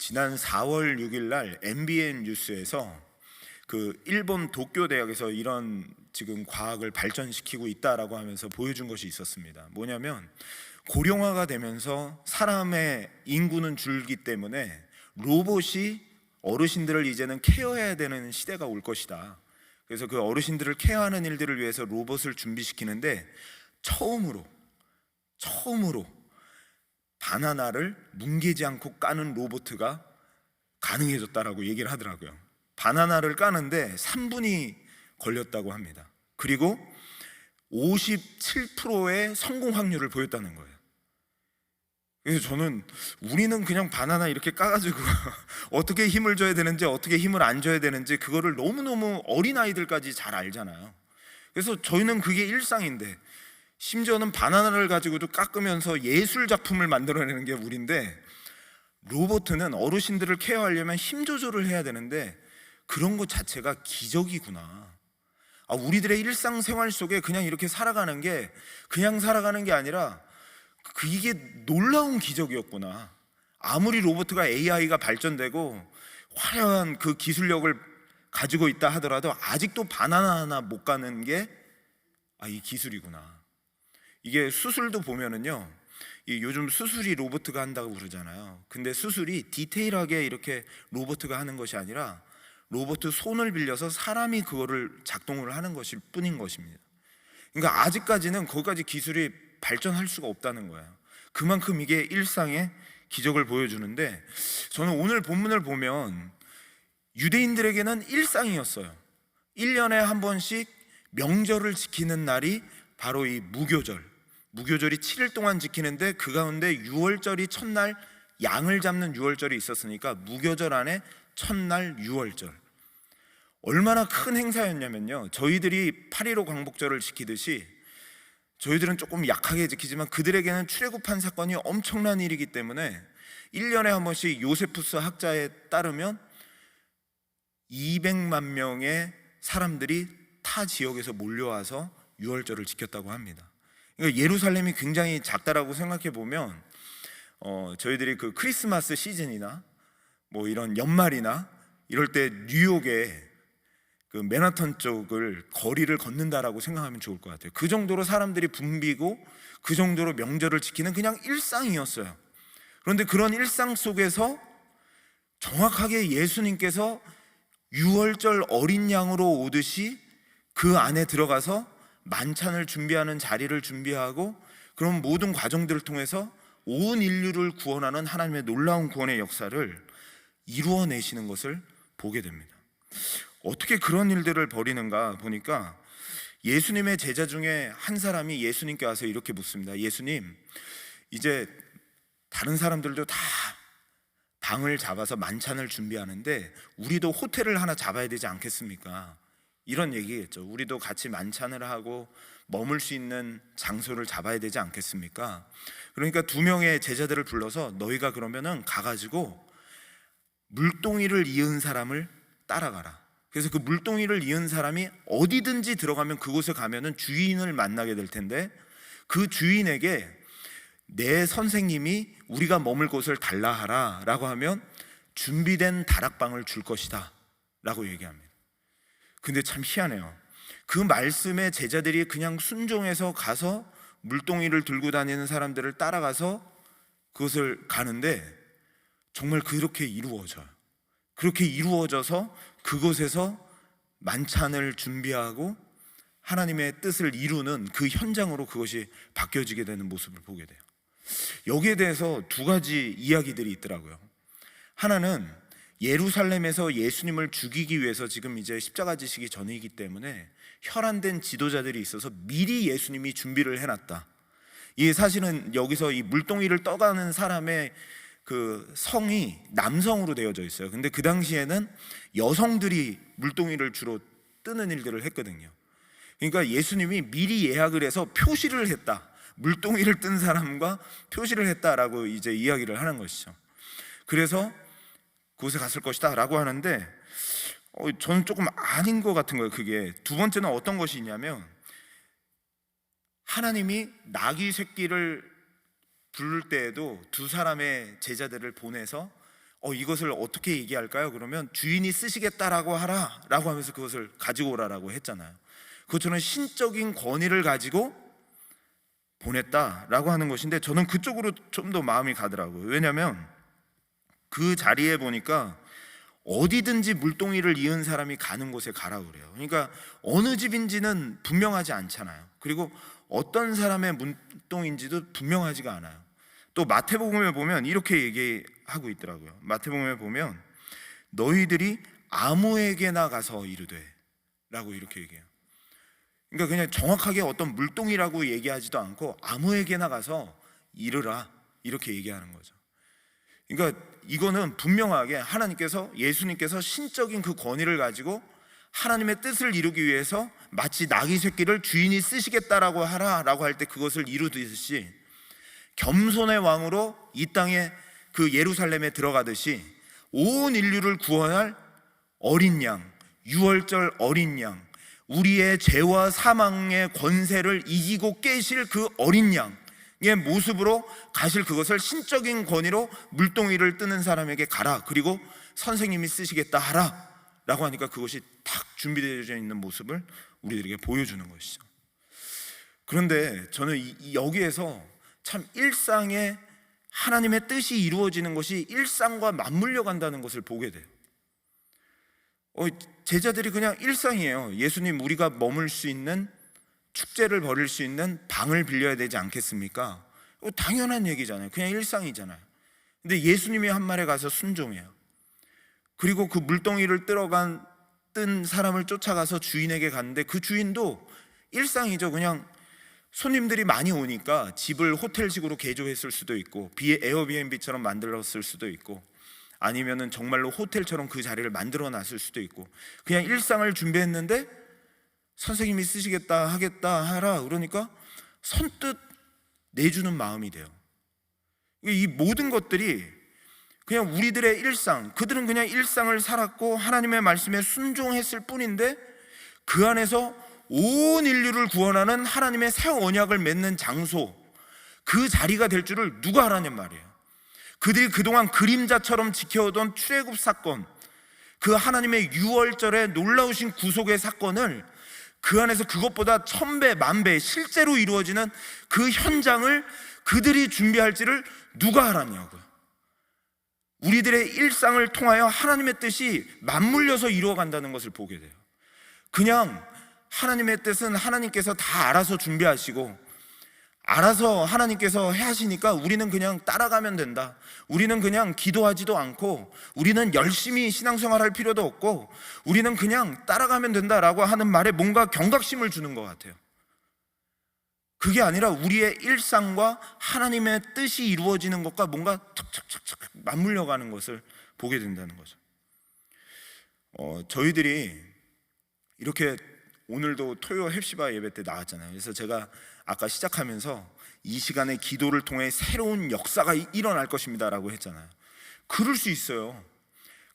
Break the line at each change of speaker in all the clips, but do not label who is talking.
지난 4월 6일 날 MBN 뉴스에서 일본 도쿄 대학에서 이런 지금 과학을 발전시키고 있다라고 하면서 보여준 것이 있었습니다. 뭐냐면 고령화가 되면서 사람의 인구는 줄기 때문에 로봇이 어르신들을 이제는 케어해야 되는 시대가 올 것이다. 그래서 그 어르신들을 케어하는 일들을 위해서 로봇을 준비시키는데 처음으로 바나나를 뭉개지 않고 까는 로봇가 가능해졌다라고 얘기를 하더라고요. 바나나를 까는데 3분이 걸렸다고 합니다. 그리고 57%의 성공 확률을 보였다는 거예요. 그래서 저는 우리는 그냥 바나나 이렇게 까가지고 어떻게 힘을 줘야 되는지 어떻게 힘을 안 줘야 되는지 그거를 너무너무 어린아이들까지 잘 알잖아요. 그래서 저희는 그게 일상인데, 심지어는 바나나를 가지고도 깎으면서 예술 작품을 만들어내는 게 우리인데, 로봇은 어르신들을 케어하려면 힘 조절을 해야 되는데 그런 것 자체가 기적이구나. 우리들의 일상생활 속에 그냥 이렇게 살아가는 게 그냥 살아가는 게 아니라 이게 놀라운 기적이었구나. 아무리 로봇가 AI가 발전되고 화려한 그 기술력을 가지고 있다 하더라도 아직도 바나나 하나 못 가는 게 이 기술이구나. 이게 수술도 보면은요, 요즘 수술이 로봇가 한다고 그러잖아요. 근데 수술이 디테일하게 이렇게 로봇가 하는 것이 아니라 로봇 손을 빌려서 사람이 그거를 작동을 하는 것일 뿐인 것입니다. 그러니까 아직까지는 거기까지 기술이 발전할 수가 없다는 거예요. 그만큼 이게 일상의 기적을 보여주는데, 저는 오늘 본문을 보면 유대인들에게는 일상이었어요. 1년에 한 번씩 명절을 지키는 날이 바로 이 무교절이 7일 동안 지키는데, 그 가운데 6월절이 첫날 양을 잡는 6월절이 있었으니까 무교절 안에 첫날 6월절. 얼마나 큰 행사였냐면요, 저희들이 8.15 광복절을 지키듯이 저희들은 조금 약하게 지키지만 그들에게는 출애굽한 사건이 엄청난 일이기 때문에 1년에 한 번씩 요세푸스 학자에 따르면 200만 명의 사람들이 타 지역에서 몰려와서 6월절을 지켰다고 합니다. 그러니까 예루살렘이 굉장히 작다라고 생각해 보면 저희들이 그 크리스마스 시즌이나 뭐 이런 연말이나 이럴 때 뉴욕에 그 맨하탄 쪽을 거리를 걷는다라고 생각하면 좋을 것 같아요. 그 정도로 사람들이 붐비고 그 정도로 명절을 지키는 그냥 일상이었어요. 그런데 그런 일상 속에서 정확하게 예수님께서 6월절 어린 양으로 오듯이 그 안에 들어가서 만찬을 준비하는 자리를 준비하고, 그런 모든 과정들을 통해서 온 인류를 구원하는 하나님의 놀라운 구원의 역사를 이루어내시는 것을 보게 됩니다. 어떻게 그런 일들을 벌이는가 보니까 예수님의 제자 중에 한 사람이 예수님께 와서 이렇게 묻습니다. 예수님, 이제 다른 사람들도 다 방을 잡아서 만찬을 준비하는데 우리도 호텔을 하나 잡아야 되지 않겠습니까? 이런 얘기겠죠. 우리도 같이 만찬을 하고 머물 수 있는 장소를 잡아야 되지 않겠습니까? 그러니까 2명의 제자들을 불러서 너희가 그러면은 가가지고 물동이를 이은 사람을 따라가라. 그래서 그 물동이를 이은 사람이 어디든지 들어가면 그곳에 가면은 주인을 만나게 될 텐데, 그 주인에게 내 선생님이 우리가 머물 곳을 달라 하라 라고 하면 준비된 다락방을 줄 것이다 라고 얘기합니다. 근데 참 희한해요. 그 말씀에 제자들이 그냥 순종해서 가서 물동이를 들고 다니는 사람들을 따라가서 그것을 가는데 정말 그렇게 이루어져요. 그렇게 이루어져서 그곳에서 만찬을 준비하고 하나님의 뜻을 이루는 그 현장으로 그것이 바뀌어지게 되는 모습을 보게 돼요. 여기에 대해서 2가지 이야기들이 있더라고요. 하나는 예루살렘에서 예수님을 죽이기 위해서 지금 이제 십자가 지시기 전이기 때문에 혈안된 지도자들이 있어서 미리 예수님이 준비를 해놨다. 이 사실은 여기서 이 물동이를 떠가는 사람의 그 성이 남성으로 되어져 있어요. 근데 그 당시에는 여성들이 물동이를 주로 뜨는 일들을 했거든요. 그러니까 예수님이 미리 예약을 해서 표시를 했다. 물동이를 뜬 사람과 표시를 했다라고 이제 이야기를 하는 것이죠. 그래서 그곳에 갔을 것이다 라고 하는데 저는 조금 아닌 것 같은 거예요. 그게 2번째는 어떤 것이 있냐면, 하나님이 나귀 새끼를 부를 때에도 2 사람의 제자들을 보내서 이것을 어떻게 얘기할까요? 그러면 주인이 쓰시겠다라고 하라 라고 하면서 그것을 가지고 오라라고 했잖아요. 그것처럼 신적인 권위를 가지고 보냈다라고 하는 것인데, 저는 그쪽으로 좀 더 마음이 가더라고요. 왜냐하면 그 자리에 보니까 어디든지 물동이를 이은 사람이 가는 곳에 가라고 그래요. 그러니까 어느 집인지는 분명하지 않잖아요. 그리고 어떤 사람의 물동인지도 분명하지가 않아요. 또 마태복음에 보면 이렇게 얘기하고 있더라고요. 마태복음에 보면 너희들이 아무에게나 가서 이르되 라고 이렇게 얘기해요. 그러니까 그냥 정확하게 어떤 물동이라고 얘기하지도 않고 아무에게나 가서 이르라 이렇게 얘기하는 거죠. 그러니까 이거는 분명하게 하나님께서, 예수님께서 신적인 그 권위를 가지고 하나님의 뜻을 이루기 위해서 마치 나귀 새끼를 주인이 쓰시겠다라고 하라라고 할 때 그것을 이루듯이 겸손의 왕으로 이 땅에 그 예루살렘에 들어가듯이 온 인류를 구원할 어린 양, 유월절 어린 양, 우리의 죄와 사망의 권세를 이기고 깨실 그 어린 양의 모습으로 가실, 그것을 신적인 권위로 물동이를 뜨는 사람에게 가라, 그리고 선생님이 쓰시겠다 하라 라고 하니까 그것이 탁 준비되어 있는 모습을 우리들에게 보여주는 것이죠. 그런데 저는 여기에서 참 일상에 하나님의 뜻이 이루어지는 것이 일상과 맞물려 간다는 것을 보게 돼요. 제자들이 그냥 일상이에요. 예수님, 우리가 머물 수 있는, 축제를 벌일 수 있는 방을 빌려야 되지 않겠습니까? 당연한 얘기잖아요. 그냥 일상이잖아요. 근데 예수님이 한 말에 가서 순종해요. 그리고 그 물동이를 뜬 사람을 쫓아가서 주인에게 갔는데 그 주인도 일상이죠. 그냥 손님들이 많이 오니까 집을 호텔식으로 개조했을 수도 있고 에어비앤비처럼 만들었을 수도 있고 아니면은 정말로 호텔처럼 그 자리를 만들어 놨을 수도 있고 그냥 일상을 준비했는데 선생님이 쓰시겠다 하겠다 하라 그러니까 선뜻 내주는 마음이 돼요. 이 모든 것들이 그냥 우리들의 일상, 그들은 그냥 일상을 살았고 하나님의 말씀에 순종했을 뿐인데 그 안에서 온 인류를 구원하는 하나님의 새 언약을 맺는 장소, 그 자리가 될 줄을 누가 알았냔 말이에요. 그들이 그동안 그림자처럼 지켜오던 출애굽 사건, 그 하나님의 유월절의 놀라우신 구속의 사건을 그 안에서 그것보다 1000배, 10,000배 실제로 이루어지는 그 현장을 그들이 준비할지를 누가 알았냐고요. 우리들의 일상을 통하여 하나님의 뜻이 맞물려서 이루어간다는 것을 보게 돼요. 그냥 하나님의 뜻은 하나님께서 다 알아서 준비하시고 알아서 하나님께서 하시니까 우리는 그냥 따라가면 된다, 우리는 그냥 기도하지도 않고 우리는 열심히 신앙생활할 필요도 없고 우리는 그냥 따라가면 된다라고 하는 말에 뭔가 경각심을 주는 것 같아요. 그게 아니라 우리의 일상과 하나님의 뜻이 이루어지는 것과 뭔가 척척척척 맞물려 가는 것을 보게 된다는 거죠. 저희들이 이렇게 오늘도 토요 헵시바 예배 때 나왔잖아요. 그래서 제가 아까 시작하면서 이 시간에 기도를 통해 새로운 역사가 일어날 것입니다 라고 했잖아요. 그럴 수 있어요.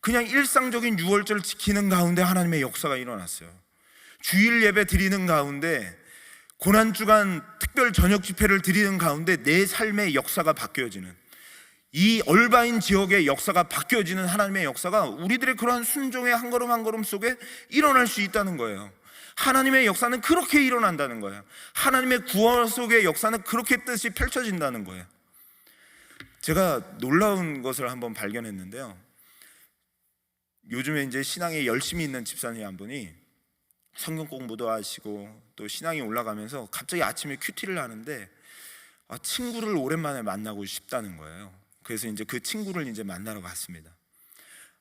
그냥 일상적인 유월절을 지키는 가운데 하나님의 역사가 일어났어요. 주일 예배 드리는 가운데, 고난주간 특별 저녁 집회를 드리는 가운데 내 삶의 역사가 바뀌어지는, 이 얼바인 지역의 역사가 바뀌어지는 하나님의 역사가 우리들의 그러한 순종의 한 걸음 한 걸음 속에 일어날 수 있다는 거예요. 하나님의 역사는 그렇게 일어난다는 거예요. 하나님의 구원 속의 역사는 그렇게 뜻이 펼쳐진다는 거예요. 제가 놀라운 것을 한번 발견했는데요. 요즘에 이제 신앙에 열심히 있는 집사님 한 분이 성경 공부도 하시고 또 신앙이 올라가면서 갑자기 아침에 큐티를 하는데 친구를 오랜만에 만나고 싶다는 거예요. 그래서 이제 그 친구를 이제 만나러 갔습니다.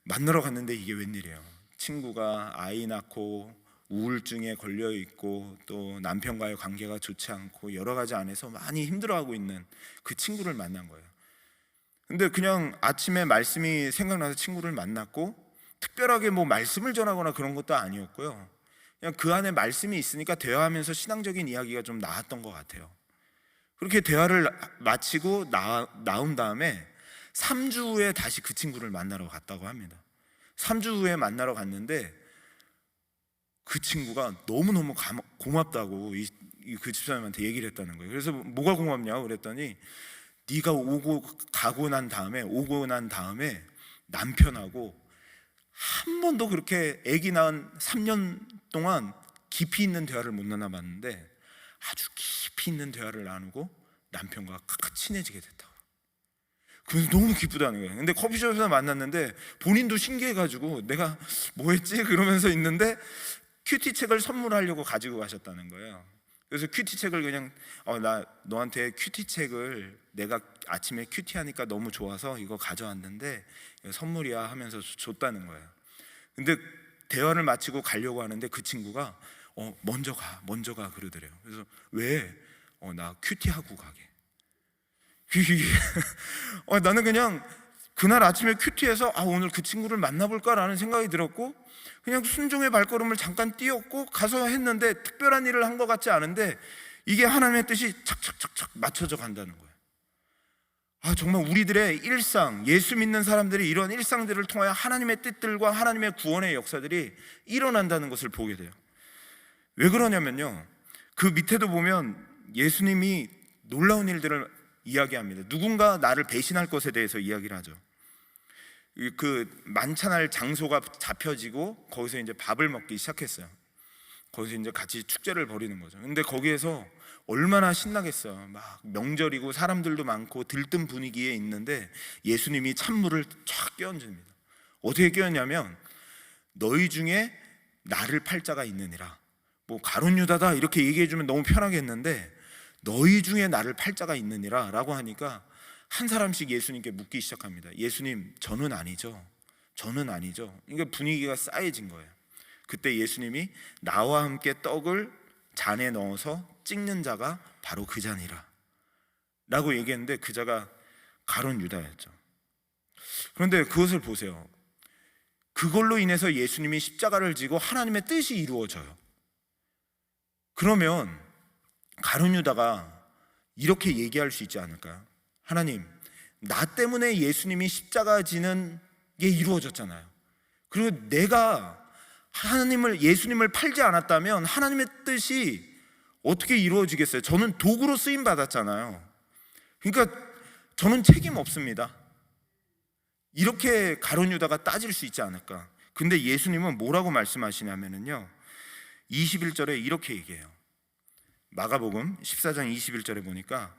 만나러 갔는데 이게 웬일이에요. 친구가 아이 낳고 우울증에 걸려 있고 또 남편과의 관계가 좋지 않고 여러 가지 안에서 많이 힘들어하고 있는 그 친구를 만난 거예요. 근데 그냥 아침에 말씀이 생각나서 친구를 만났고 특별하게 뭐 말씀을 전하거나 그런 것도 아니었고요. 그냥 그 안에 말씀이 있으니까 대화하면서 신앙적인 이야기가 좀 나왔던 것 같아요. 그렇게 대화를 마치고 나온 다음에 3주 후에 다시 그 친구를 만나러 갔다고 합니다. 3주 후에 만나러 갔는데 그 친구가 너무너무 고맙다고 그 집사님한테 얘기를 했다는 거예요. 그래서 뭐가 고맙냐고 그랬더니 네가 오고 난 다음에 남편하고 한 번도 그렇게 아기 낳은 3년 동안 깊이 있는 대화를 못 나눠봤는데 아주 깊이 있는 대화를 나누고 남편과 친해지게 됐다고. 그래서 너무 기쁘다는 거예요. 근데 커피숍에서 만났는데 본인도 신기해가지고 내가 뭐 했지? 그러면서 있는데 큐티 책을 선물하려고 가지고 가셨다는 거예요. 그래서 큐티 책을 그냥 나 너한테 큐티 책을 내가 아침에 큐티 하니까 너무 좋아서 이거 가져왔는데 선물이야 하면서 줬다는 거예요. 근데 대화를 마치고 가려고 하는데 그 친구가 먼저 가 그러더래요. 그래서 왜? 나 큐티 하고 가게. 나는 그냥 그날 아침에 큐티에서 오늘 그 친구를 만나볼까라는 생각이 들었고 그냥 순종의 발걸음을 잠깐 띄었고 가서 했는데 특별한 일을 한 것 같지 않은데 이게 하나님의 뜻이 착착착착 맞춰져 간다는 거예요. 정말 우리들의 일상, 예수 믿는 사람들이 이런 일상들을 통하여 하나님의 뜻들과 하나님의 구원의 역사들이 일어난다는 것을 보게 돼요. 왜 그러냐면요, 그 밑에도 보면 예수님이 놀라운 일들을 이야기합니다. 누군가 나를 배신할 것에 대해서 이야기를 하죠. 그 만찬할 장소가 잡혀지고 거기서 이제 밥을 먹기 시작했어요. 거기서 이제 같이 축제를 벌이는 거죠. 근데 거기에서 얼마나 신나겠어요. 막 명절이고 사람들도 많고 들뜬 분위기에 있는데 예수님이 찬물을 쫙 끼얹습니다. 어떻게 끼얹냐면 너희 중에 나를 팔 자가 있느니라. 뭐 가룟 유다다 이렇게 얘기해주면 너무 편하겠는데 너희 중에 나를 팔 자가 있느니라 라고 하니까 한 사람씩 예수님께 묻기 시작합니다. 예수님, 저는 아니죠. 그러니까 분위기가 싸해진 거예요. 그때 예수님이 나와 함께 떡을 잔에 넣어서 찍는 자가 바로 그 자니라 라고 얘기했는데 그 자가 가룟 유다였죠. 그런데 그것을 보세요. 그걸로 인해서 예수님이 십자가를 지고 하나님의 뜻이 이루어져요. 그러면 가룟 유다가 이렇게 얘기할 수 있지 않을까요? 하나님, 나 때문에 예수님이 십자가 지는 게 이루어졌잖아요. 그리고 내가 예수님을 팔지 않았다면 하나님의 뜻이 어떻게 이루어지겠어요? 저는 도구로 쓰임 받았잖아요. 그러니까 저는 책임 없습니다. 이렇게 가룟 유다가 따질 수 있지 않을까? 근데 예수님은 뭐라고 말씀하시냐면요, 21절에 이렇게 얘기해요. 마가복음 14장 21절에 보니까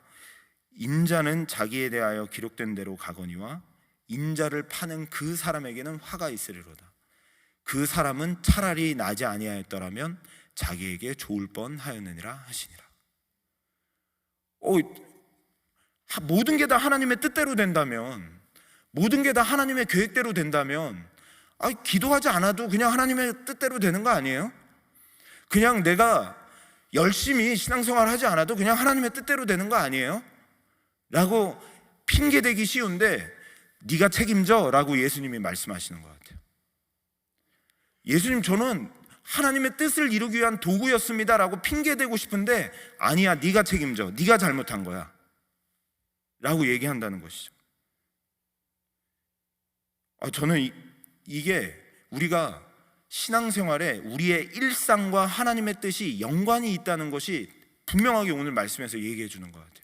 인자는 자기에 대하여 기록된 대로 가거니와 인자를 파는 그 사람에게는 화가 있으리로다. 그 사람은 차라리 나지 아니하였더라면 자기에게 좋을 뻔하였느니라 하시니라. 모든 게 다 하나님의 뜻대로 된다면, 모든 게 다 하나님의 계획대로 된다면 기도하지 않아도 그냥 하나님의 뜻대로 되는 거 아니에요? 그냥 내가 열심히 신앙생활 하지 않아도 그냥 하나님의 뜻대로 되는 거 아니에요? 라고 핑계대기 쉬운데 네가 책임져 라고 예수님이 말씀하시는 것 같아요. 예수님, 저는 하나님의 뜻을 이루기 위한 도구였습니다 라고 핑계대고 싶은데 아니야, 네가 책임져, 네가 잘못한 거야 라고 얘기한다는 것이죠. 저는 이게 우리가 신앙생활에 우리의 일상과 하나님의 뜻이 연관이 있다는 것이 분명하게 오늘 말씀에서 얘기해 주는 것 같아요.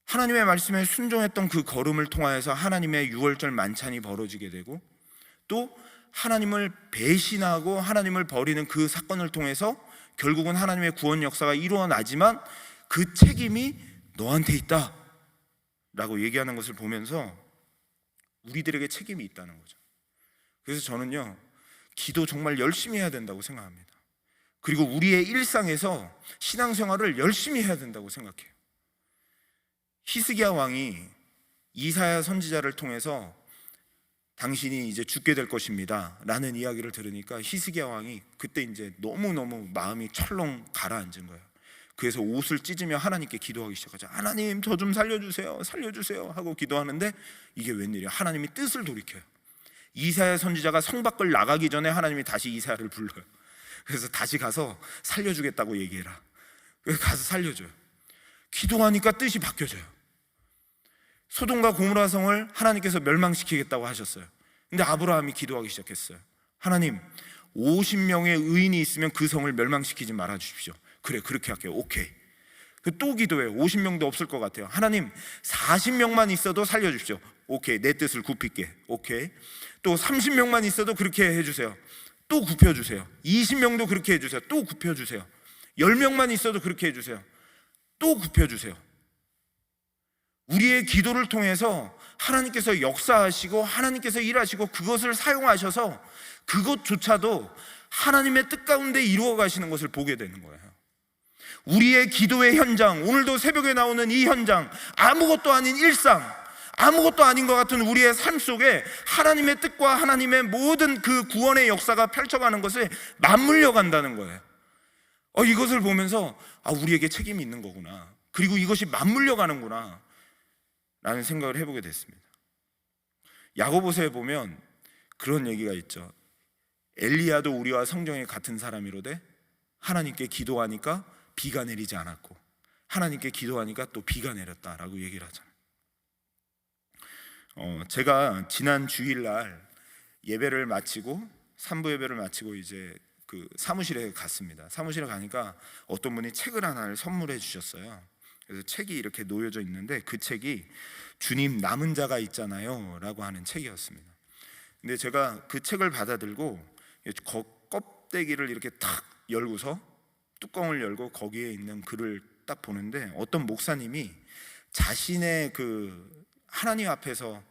하나님의 말씀에 순종했던 그 걸음을 통하여서 하나님의 유월절 만찬이 벌어지게 되고 또 하나님을 배신하고 하나님을 버리는 그 사건을 통해서 결국은 하나님의 구원 역사가 일어나지만 그 책임이 너한테 있다 라고 얘기하는 것을 보면서 우리들에게 책임이 있다는 거죠. 그래서 저는요, 기도 정말 열심히 해야 된다고 생각합니다. 그리고 우리의 일상에서 신앙생활을 열심히 해야 된다고 생각해요. 히스기야 왕이 이사야 선지자를 통해서 당신이 이제 죽게 될 것입니다 라는 이야기를 들으니까 히스기야 왕이 그때 이제 너무너무 마음이 철렁 가라앉은 거예요. 그래서 옷을 찢으며 하나님께 기도하기 시작하죠. 하나님, 저 좀 살려주세요 하고 기도하는데 이게 웬일이야? 하나님이 뜻을 돌이켜요. 이사야 선지자가 성 밖을 나가기 전에 하나님이 다시 이사야를 불러요. 그래서 다시 가서 살려주겠다고 얘기해라. 그래서 가서 살려줘요. 기도하니까 뜻이 바뀌어져요. 소돔과 고모라 성을 하나님께서 멸망시키겠다고 하셨어요. 근데 아브라함이 기도하기 시작했어요. 하나님, 50명의 의인이 있으면 그 성을 멸망시키지 말아 주십시오. 그래, 그렇게 할게요. 오케이. 또 기도해요. 50명도 없을 것 같아요. 하나님 40명만 있어도 살려주십시오. 오케이, 내 뜻을 굽힐게. 오케이. 또 30명만 있어도 그렇게 해주세요. 또 굽혀주세요. 20명도 그렇게 해주세요. 또 굽혀주세요. 10명만 있어도 그렇게 해주세요. 또 굽혀주세요. 우리의 기도를 통해서 하나님께서 역사하시고 하나님께서 일하시고 그것을 사용하셔서 그것조차도 하나님의 뜻 가운데 이루어 가시는 것을 보게 되는 거예요. 우리의 기도의 현장, 오늘도 새벽에 나오는 이 현장, 아무것도 아닌 일상, 아무것도 아닌 것 같은 우리의 삶 속에 하나님의 뜻과 하나님의 모든 그 구원의 역사가 펼쳐가는 것에 맞물려 간다는 거예요. 이것을 보면서 우리에게 책임이 있는 거구나, 그리고 이것이 맞물려 가는구나 라는 생각을 해보게 됐습니다. 야고보서에 보면 그런 얘기가 있죠. 엘리야도 우리와 성경에 같은 사람이로되 하나님께 기도하니까 비가 내리지 않았고 하나님께 기도하니까 또 비가 내렸다라고 얘기를 하잖아요. 제가 지난 주일날 예배를 마치고 3부 예배를 마치고 이제 그 사무실에 갔습니다. 사무실에 가니까 어떤 분이 책을 하나를 선물해 주셨어요. 그래서 책이 이렇게 놓여져 있는데 그 책이 주님 남은 자가 있잖아요 라고 하는 책이었습니다. 근데 제가 그 책을 받아들고 껍데기를 이렇게 탁 열고서 뚜껑을 열고 거기에 있는 글을 딱 보는데 어떤 목사님이 자신의 그 하나님 앞에서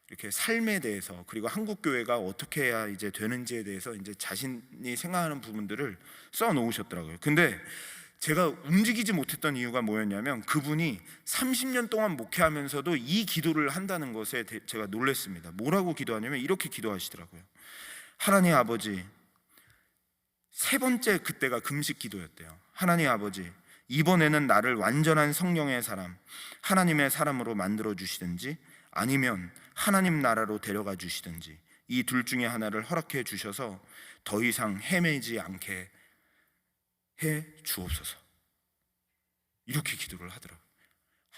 이렇게 삶에 대해서, 그리고 한국 교회가 어떻게 해야 이제 되는지에 대해서 이제 자신이 생각하는 부분들을 써 놓으셨더라고요. 근데 제가 움직이지 못했던 이유가 뭐였냐면 그분이 30년 동안 목회하면서도 이 기도를 한다는 것에 제가 놀랐습니다. 뭐라고 기도하냐면 이렇게 기도하시더라고요. 하나님 아버지, 세 번째 그때가 금식 기도였대요. 하나님 아버지, 이번에는 나를 완전한 성령의 사람, 하나님의 사람으로 만들어 주시든지 아니면 하나님 나라로 데려가 주시든지 이 둘 중에 하나를 허락해 주셔서 더 이상 헤매지 않게 해 주옵소서. 이렇게 기도를 하더라고요.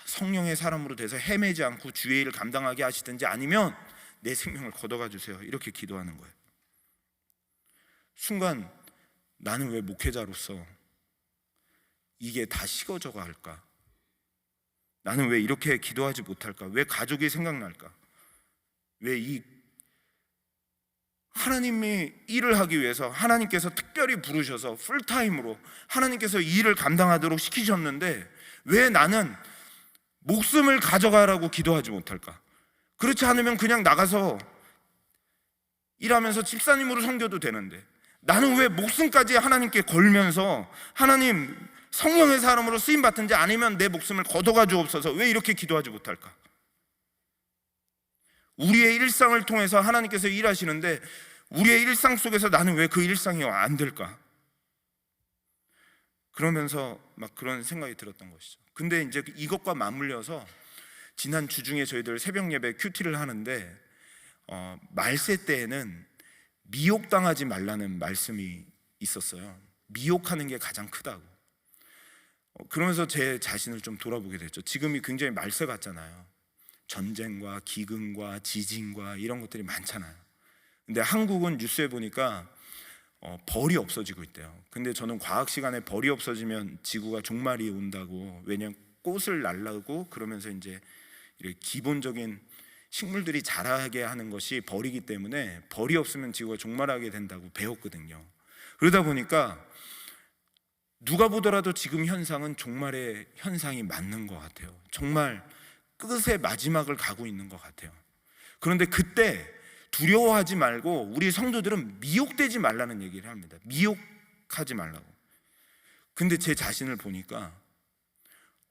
성령의 사람으로 돼서 헤매지 않고 주의 일을 감당하게 하시든지 아니면 내 생명을 걷어가 주세요. 이렇게 기도하는 거예요. 순간 나는 왜 목회자로서 이게 다 식어져 갈까? 나는 왜 이렇게 기도하지 못할까? 왜 가족이 생각날까? 왜 이 하나님이 일을 하기 위해서 하나님께서 특별히 부르셔서 풀타임으로 하나님께서 이 일을 감당하도록 시키셨는데 왜 나는 목숨을 가져가라고 기도하지 못할까? 그렇지 않으면 그냥 나가서 일하면서 집사님으로 섬겨도 되는데 나는 왜 목숨까지 하나님께 걸면서 하나님 성령의 사람으로 쓰임받든지 아니면 내 목숨을 걷어가 주옵소서, 왜 이렇게 기도하지 못할까? 우리의 일상을 통해서 하나님께서 일하시는데 우리의 일상 속에서 나는 왜 그 일상이 안 될까? 그러면서 막 그런 생각이 들었던 것이죠. 근데 이제 이것과 맞물려서 지난 주중에 저희들 새벽 예배 큐티를 하는데 말세 때에는 미혹당하지 말라는 말씀이 있었어요. 미혹하는 게 가장 크다고. 그러면서 제 자신을 좀 돌아보게 됐죠. 지금이 굉장히 말세 같잖아요. 전쟁과 기근과 지진과 이런 것들이 많잖아요. 근데 한국은 뉴스에 보니까 벌이 없어지고 있대요. 근데 저는 과학 시간에 벌이 없어지면 지구가 종말이 온다고, 왜냐면 꽃을 날라고 그러면서 이제 이렇게 기본적인 식물들이 자라게 하는 것이 벌이기 때문에 벌이 없으면 지구가 종말하게 된다고 배웠거든요. 그러다 보니까 누가 보더라도 지금 현상은 종말의 현상이 맞는 것 같아요. 정말 끝의 마지막을 가고 있는 것 같아요. 그런데 그때 두려워하지 말고 우리 성도들은 미혹되지 말라는 얘기를 합니다. 미혹하지 말라고. 근데 제 자신을 보니까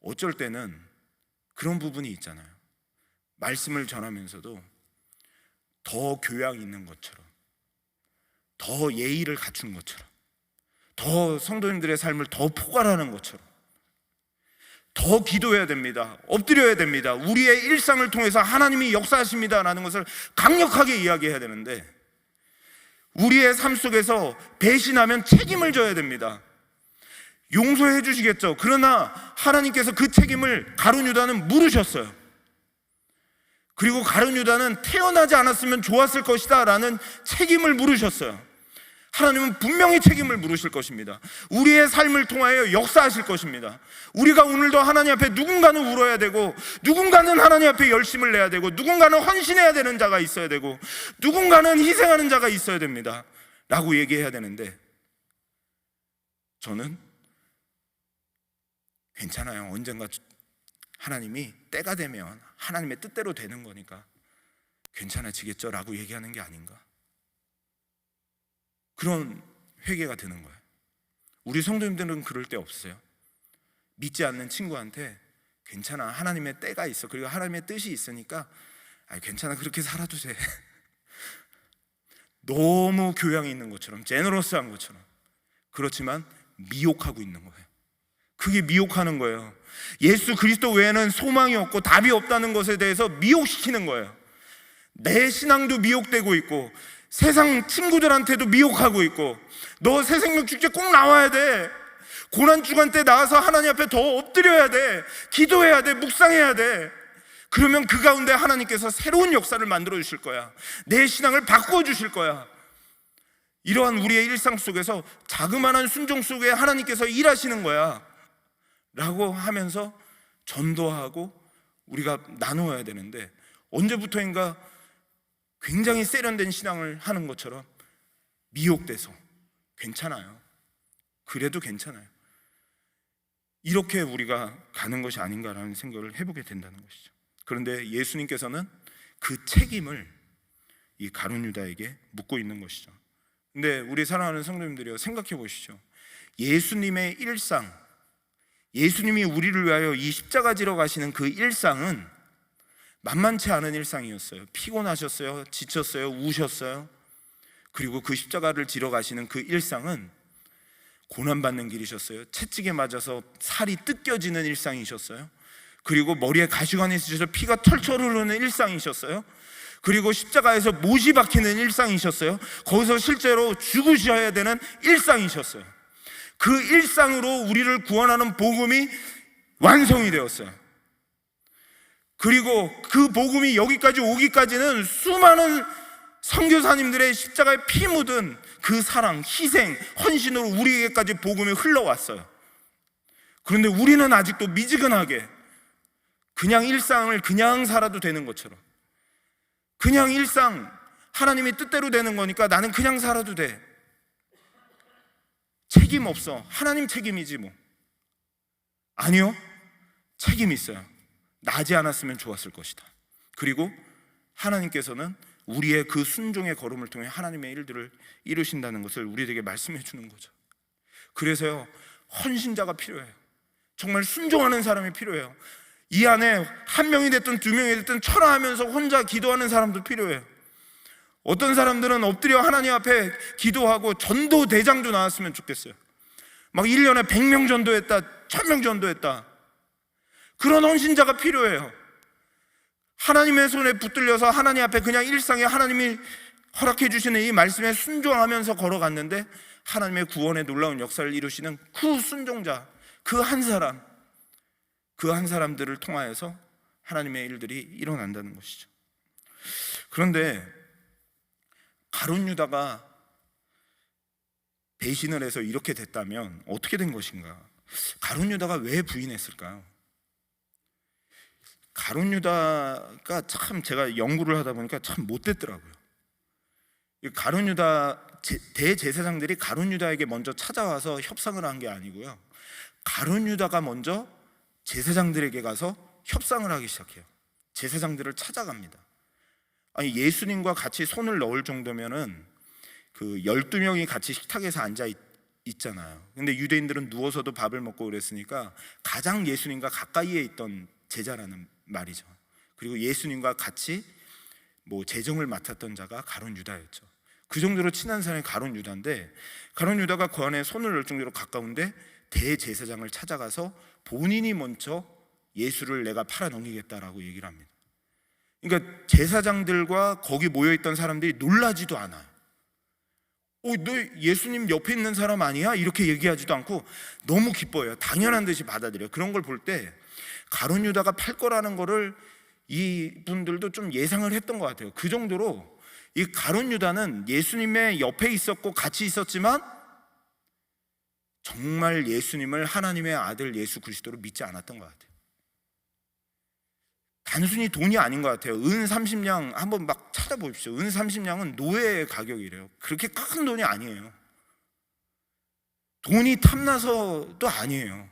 어쩔 때는 그런 부분이 있잖아요. 말씀을 전하면서도 더 교양 있는 것처럼, 더 예의를 갖춘 것처럼, 더 성도님들의 삶을 더 포괄하는 것처럼 더 기도해야 됩니다. 엎드려야 됩니다. 우리의 일상을 통해서 하나님이 역사하십니다라는 것을 강력하게 이야기해야 되는데 우리의 삶 속에서 배신하면 책임을 져야 됩니다. 용서해 주시겠죠. 그러나 하나님께서 그 책임을 가룟 유다는 물으셨어요. 그리고 가룟 유다는 태어나지 않았으면 좋았을 것이다 라는 책임을 물으셨어요. 하나님은 분명히 책임을 물으실 것입니다. 우리의 삶을 통하여 역사하실 것입니다. 우리가 오늘도 하나님 앞에 누군가는 울어야 되고, 누군가는 하나님 앞에 열심을 내야 되고, 누군가는 헌신해야 되는 자가 있어야 되고, 누군가는 희생하는 자가 있어야 됩니다 라고 얘기해야 되는데, 저는 괜찮아요, 언젠가 하나님이 때가 되면 하나님의 뜻대로 되는 거니까 괜찮아지겠죠 라고 얘기하는 게 아닌가, 그런 회개가 드는 거예요. 우리 성도님들은 그럴 때 없어요. 믿지 않는 친구한테 괜찮아, 하나님의 때가 있어, 그리고 하나님의 뜻이 있으니까 괜찮아, 그렇게 살아도 돼. 너무 교양이 있는 것처럼, 제너러스한 것처럼, 그렇지만 미혹하고 있는 거예요. 그게 미혹하는 거예요. 예수 그리스도 외에는 소망이 없고 답이 없다는 것에 대해서 미혹시키는 거예요. 내 신앙도 미혹되고 있고, 세상 친구들한테도 미혹하고 있고, 너 새생명 축제 꼭 나와야 돼, 고난주간 때 나와서 하나님 앞에 더 엎드려야 돼, 기도해야 돼, 묵상해야 돼. 그러면 그 가운데 하나님께서 새로운 역사를 만들어 주실 거야. 내 신앙을 바꾸어 주실 거야. 이러한 우리의 일상 속에서 자그마한 순종 속에 하나님께서 일하시는 거야 라고 하면서 전도하고 우리가 나누어야 되는데, 언제부터인가 굉장히 세련된 신앙을 하는 것처럼 미혹돼서 괜찮아요, 그래도 괜찮아요, 이렇게 우리가 가는 것이 아닌가라는 생각을 해보게 된다는 것이죠. 그런데 예수님께서는 그 책임을 이 가룟 유다에게 묻고 있는 것이죠. 근데 우리 사랑하는 성도님들이요, 생각해 보시죠. 예수님의 일상, 예수님이 우리를 위하여 이 십자가 지러 가시는 그 일상은 만만치 않은 일상이었어요. 피곤하셨어요, 지쳤어요, 우셨어요. 그리고 그 십자가를 지러 가시는 그 일상은 고난받는 길이셨어요. 채찍에 맞아서 살이 뜯겨지는 일상이셨어요. 그리고 머리에 가시관이 있으셔서 피가 철철 흐르는 일상이셨어요. 그리고 십자가에서 못이 박히는 일상이셨어요. 거기서 실제로 죽으셔야 되는 일상이셨어요. 그 일상으로 우리를 구원하는 복음이 완성이 되었어요. 그리고 그 복음이 여기까지 오기까지는 수많은 선교사님들의 십자가에 피 묻은 그 사랑, 희생, 헌신으로 우리에게까지 복음이 흘러왔어요. 그런데 우리는 아직도 미지근하게 그냥 일상을 그냥 살아도 되는 것처럼, 그냥 일상, 하나님의 뜻대로 되는 거니까 나는 그냥 살아도 돼, 책임 없어, 하나님 책임이지 뭐. 아니요, 책임이 있어요. 나지 않았으면 좋았을 것이다. 그리고 하나님께서는 우리의 그 순종의 걸음을 통해 하나님의 일들을 이루신다는 것을 우리에게 말씀해 주는 거죠. 그래서요, 헌신자가 필요해요. 정말 순종하는 사람이 필요해요. 이 안에 한 명이 됐든 두 명이 됐든 철화하면서 혼자 기도하는 사람도 필요해요. 어떤 사람들은 엎드려 하나님 앞에 기도하고 전도 대장도 나왔으면 좋겠어요. 막 1년에 100명 전도했다, 1000명 전도했다. 그런 헌신자가 필요해요. 하나님의 손에 붙들려서 하나님 앞에 그냥 일상에 하나님이 허락해 주시는 이 말씀에 순종하면서 걸어갔는데 하나님의 구원의 놀라운 역사를 이루시는 그 순종자, 그 한 사람들을 통하여서 하나님의 일들이 일어난다는 것이죠. 그런데 가룟 유다가 배신을 해서 이렇게 됐다면 어떻게 된 것인가? 가룟 유다가 왜 부인했을까요? 가룟 유다가 참, 제가 연구를 하다 보니까 참 못됐더라고요. 가룟 유다 대제사장들이 가룟 유다에게 먼저 찾아와서 협상을 한 게 아니고요, 가룟 유다가 먼저 제사장들에게 가서 협상을 하기 시작해요. 제사장들을 찾아갑니다. 아니, 예수님과 같이 손을 넣을 정도면은 그 12명이 같이 식탁에서 앉아 있잖아요. 근데 유대인들은 누워서도 밥을 먹고 그랬으니까 가장 예수님과 가까이에 있던 제자라는 말이죠. 그리고 예수님과 같이 뭐 재정을 맡았던 자가 가룟 유다였죠. 그 정도로 친한 사람이 가룟 유다인데, 가룟 유다가 그 안에 손을 넣을 정도로 가까운데 대제사장을 찾아가서 본인이 먼저 예수를 내가 팔아 넘기겠다라고 얘기를 합니다. 그러니까 제사장들과 거기 모여있던 사람들이 놀라지도 않아요. 너 예수님 옆에 있는 사람 아니야? 이렇게 얘기하지도 않고 너무 기뻐요. 당연한 듯이 받아들여요. 그런 걸 볼 때 가룟 유다가 팔 거라는 거를 이분들도 좀 예상을 했던 것 같아요. 그 정도로 이 가룟 유다는 예수님의 옆에 있었고 같이 있었지만 정말 예수님을 하나님의 아들 예수 그리스도로 믿지 않았던 것 같아요. 단순히 돈이 아닌 것 같아요. 은 30냥 한번 막 찾아보십시오. 은 30냥은 노예의 가격이래요. 그렇게 큰 돈이 아니에요. 돈이 탐나서도 아니에요.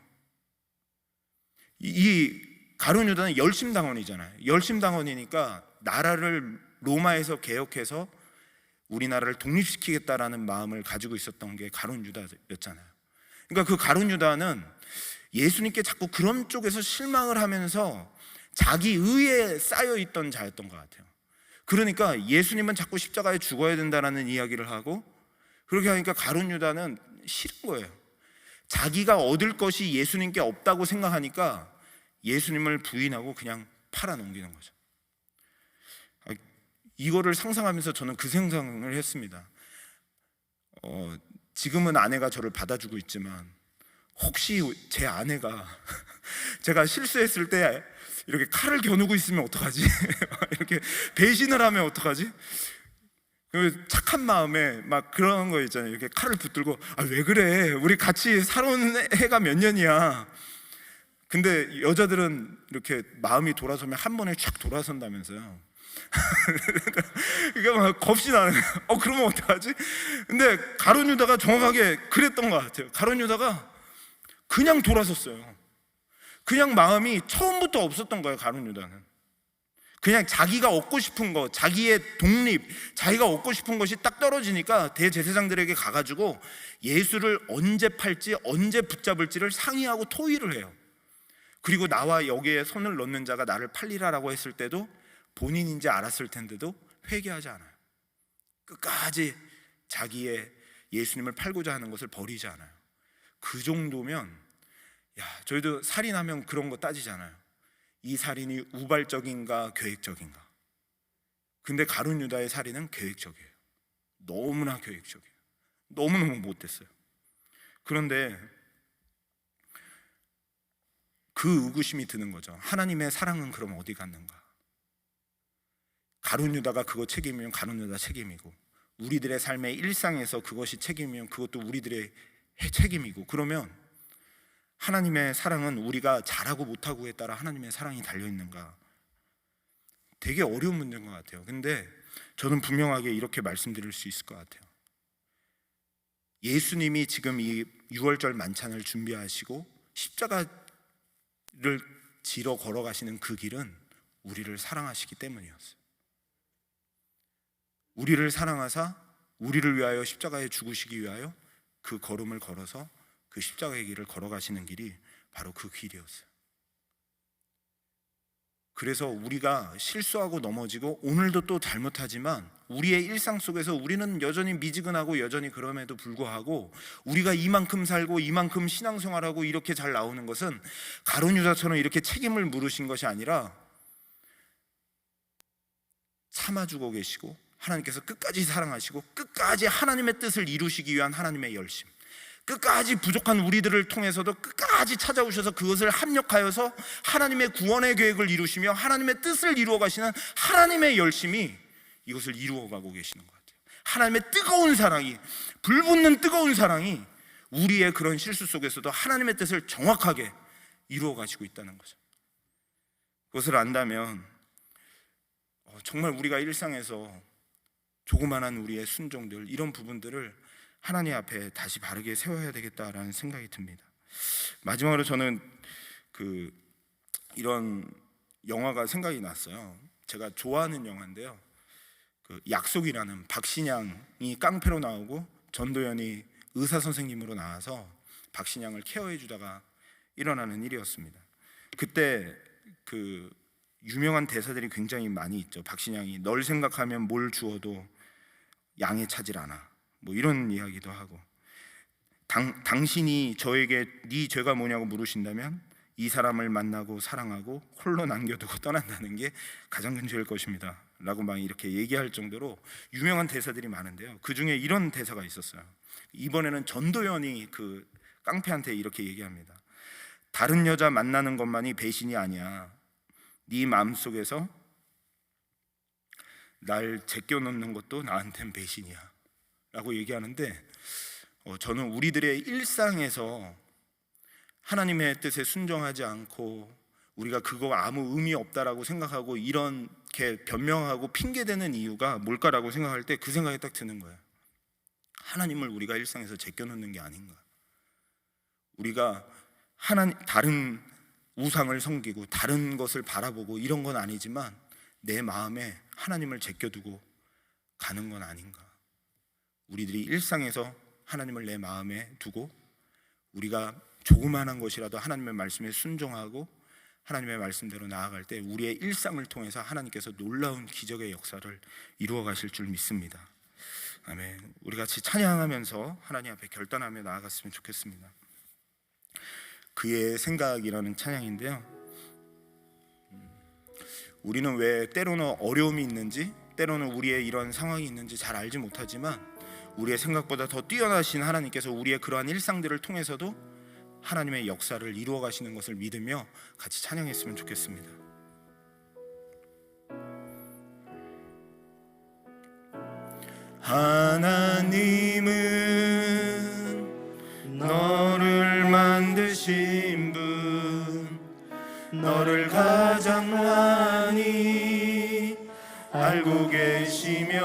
이 가룟 유다는 열심당원이잖아요. 열심당원이니까 나라를 로마에서 개혁해서 우리나라를 독립시키겠다라는 마음을 가지고 있었던 게 가룟 유다였잖아요. 그러니까 그 가룟 유다는 예수님께 자꾸 그런 쪽에서 실망을 하면서 자기 의에 쌓여있던 자였던 것 같아요. 그러니까 예수님은 자꾸 십자가에 죽어야 된다는 이야기를 하고, 그렇게 하니까 가룟 유다는 싫은 거예요. 자기가 얻을 것이 예수님께 없다고 생각하니까 예수님을 부인하고 그냥 팔아넘기는 거죠. 이거를 상상하면서 저는 그 생각을 했습니다. 지금은 아내가 저를 받아주고 있지만 혹시 제 아내가 제가 실수했을 때 이렇게 칼을 겨누고 있으면 어떡하지? 이렇게 배신을 하면 어떡하지? 그 착한 마음에 막 그런 거 있잖아요. 이렇게 칼을 붙들고 왜 그래? 우리 같이 살아온 해가 몇 년이야. 근데 여자들은 이렇게 마음이 돌아서면 한 번에 쫙 돌아선다면서요. 그러니까 막 겁이 나는 거예요. 그러면 어떡하지? 근데 가룟 유다가 정확하게 그랬던 것 같아요. 가룟 유다가 그냥 돌아섰어요. 그냥 마음이 처음부터 없었던 거예요. 가룟 유다는 그냥 자기가 얻고 싶은 거, 자기의 독립, 자기가 얻고 싶은 것이 딱 떨어지니까 대제사장들에게 가가지고 예수를 언제 팔지, 언제 붙잡을지를 상의하고 토의를 해요. 그리고 나와 여기에 손을 넣는 자가 나를 팔리라라고 했을 때도 본인인지 알았을 텐데도 회개하지 않아요. 끝까지 자기의 예수님을 팔고자 하는 것을 버리지 않아요. 그 정도면 저희도 살인하면 그런 거 따지잖아요. 이 살인이 우발적인가 계획적인가. 근데 가룟 유다의 살인은 계획적이에요. 너무나 계획적이에요. 너무너무 못됐어요. 그런데 그 의구심이 드는 거죠. 하나님의 사랑은 그럼 어디 갔는가? 가룟 유다가 그거 책임이면 가룟 유다 책임이고, 우리들의 삶의 일상에서 그것이 책임이면 그것도 우리들의 책임이고, 그러면 하나님의 사랑은 우리가 잘하고 못하고에 따라 하나님의 사랑이 달려있는가? 되게 어려운 문제인 것 같아요. 근데 저는 분명하게 이렇게 말씀드릴 수 있을 것 같아요. 예수님이 지금 이 6월절 만찬을 준비하시고 십자가를 지러 걸어가시는 그 길은 우리를 사랑하시기 때문이었어요. 우리를 사랑하사 우리를 위하여 십자가에 죽으시기 위하여 그 걸음을 걸어서 그 십자가의 길을 걸어가시는 길이 바로 그 길이었어요. 그래서 우리가 실수하고 넘어지고 오늘도 또 잘못하지만 우리의 일상 속에서 우리는 여전히 미지근하고 여전히 그럼에도 불구하고 우리가 이만큼 살고 이만큼 신앙생활하고 이렇게 잘 나오는 것은 가룟 유다처럼 이렇게 책임을 물으신 것이 아니라 참아주고 계시고, 하나님께서 끝까지 사랑하시고 끝까지 하나님의 뜻을 이루시기 위한 하나님의 열심, 끝까지 부족한 우리들을 통해서도 끝까지 찾아오셔서 그것을 합력하여서 하나님의 구원의 계획을 이루시며 하나님의 뜻을 이루어 가시는 하나님의 열심이 이것을 이루어가고 계시는 것 같아요. 하나님의 뜨거운 사랑이, 불붙는 뜨거운 사랑이 우리의 그런 실수 속에서도 하나님의 뜻을 정확하게 이루어 가시고 있다는 거죠. 그것을 안다면 정말 우리가 일상에서 조그만한 우리의 순종들, 이런 부분들을 하나님 앞에 다시 바르게 세워야 되겠다라는 생각이 듭니다. 마지막으로 저는 이런 영화가 생각이 났어요. 제가 좋아하는 영화인데요. 약속이라는, 박신양이 깡패로 나오고 전도연이 의사 선생님으로 나와서 박신양을 케어해 주다가 일어나는 일이었습니다. 그때 유명한 대사들이 굉장히 많이 있죠. 박신양이 널 생각하면 뭘 주어도 양에 차질 않아, 뭐 이런 이야기도 하고, 당신이 저에게 네 죄가 뭐냐고 물으신다면 이 사람을 만나고 사랑하고 홀로 남겨두고 떠난다는 게 가장 큰 죄일 것입니다 라고 막 이렇게 얘기할 정도로 유명한 대사들이 많은데요, 그 중에 이런 대사가 있었어요. 이번에는 전도연이 그 깡패한테 이렇게 얘기합니다. 다른 여자 만나는 것만이 배신이 아니야. 네 마음속에서 날 제껴놓는 것도 나한텐 배신이야 라고 얘기하는데, 저는 우리들의 일상에서 하나님의 뜻에 순종하지 않고 우리가 그거 아무 의미 없다라고 생각하고 이렇게 변명하고 핑계대는 이유가 뭘까라고 생각할 때 그 생각이 딱 드는 거예요. 하나님을 우리가 일상에서 제껴놓는 게 아닌가. 우리가 다른 우상을 섬기고 다른 것을 바라보고 이런 건 아니지만 내 마음에 하나님을 제껴두고 가는 건 아닌가. 우리들이 일상에서 하나님을 내 마음에 두고 우리가 조그마한 것이라도 하나님의 말씀에 순종하고 하나님의 말씀대로 나아갈 때 우리의 일상을 통해서 하나님께서 놀라운 기적의 역사를 이루어 가실 줄 믿습니다. 아멘. 우리 같이 찬양하면서 하나님 앞에 결단하며 나아갔으면 좋겠습니다. 그의 생각이라는 찬양인데요, 우리는 왜 때로는 어려움이 있는지, 때로는 우리의 이런 상황이 있는지 잘 알지 못하지만 우리의 생각보다 더 뛰어나신 하나님께서 우리의 그러한 일상들을 통해서도 하나님의 역사를 이루어 가시는 것을 믿으며 같이 찬양했으면 좋겠습니다. 하나님은 너를 만드신 분, 너를 가장 많이 알고 계시며,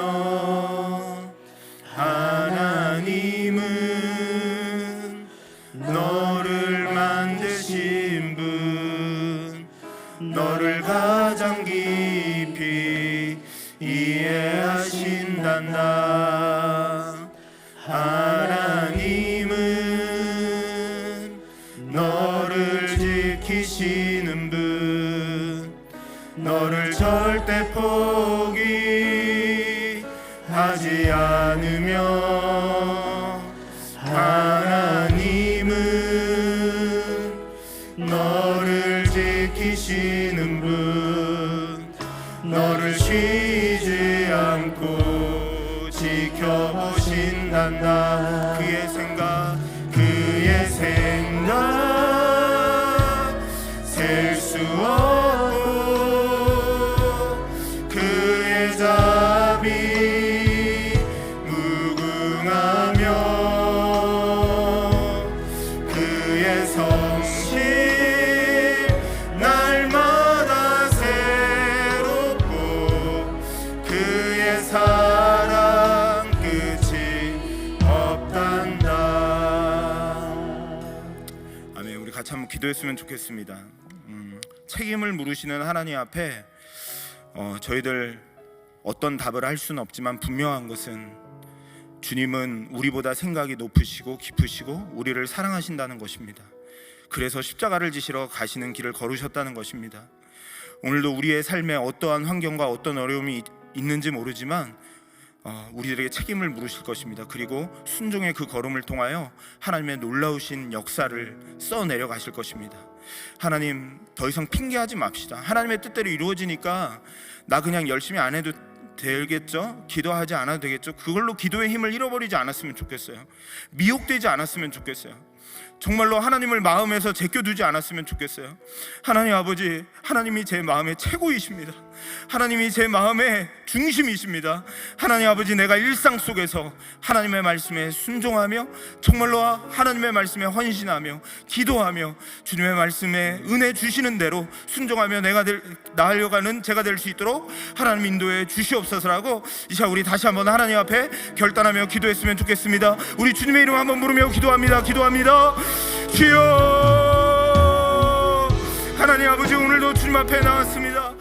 하나님은 너를 만드신 분, 너를 가장 깊이 이해하신단다. 하나님은 너를 지키시는 분, 너를 절대 포기하지 않으며, 하나님은 너를 지키시는 분, 너를 쉬지 않고 지켜보신단다. 그의 생각 셀 수 없고, 그의 자비 무궁하며, 그의 성실 날마다 새롭고, 그의 사랑 끝이 없단다. 아멘. 우리 같이 한번 기도했으면 좋겠습니다. 책임을 물으시는 하나님 앞에 저희들 어떤 답을 할 수는 없지만 분명한 것은 주님은 우리보다 생각이 높으시고 깊으시고 우리를 사랑하신다는 것입니다. 그래서 십자가를 지시러 가시는 길을 걸으셨다는 것입니다. 오늘도 우리의 삶에 어떠한 환경과 어떤 어려움이 있는지 모르지만 우리들에게 책임을 물으실 것입니다. 그리고 순종의 그 걸음을 통하여 하나님의 놀라우신 역사를 써내려 가실 것입니다. 하나님, 더 이상 핑계하지 맙시다. 하나님의 뜻대로 이루어지니까 나 그냥 열심히 안 해도 되겠죠? 기도하지 않아도 되겠죠? 그걸로 기도의 힘을 잃어버리지 않았으면 좋겠어요. 미혹되지 않았으면 좋겠어요. 정말로 하나님을 마음에서 제껴두지 않았으면 좋겠어요. 하나님 아버지, 하나님이 제 마음의 최고이십니다. 하나님이 제 마음의 중심이십니다. 하나님 아버지, 내가 일상 속에서 하나님의 말씀에 순종하며 정말로 하나님의 말씀에 헌신하며 기도하며 주님의 말씀에 은혜 주시는 대로 순종하며 내가 나아가는 제가 될 수 있도록 하나님 인도해 주시옵소서라고 이 시간 우리 다시 한번 하나님 앞에 결단하며 기도했으면 좋겠습니다. 우리 주님의 이름 한번 부르며 기도합니다. 주여, 하나님 아버지, 오늘도 주님 앞에 나왔습니다.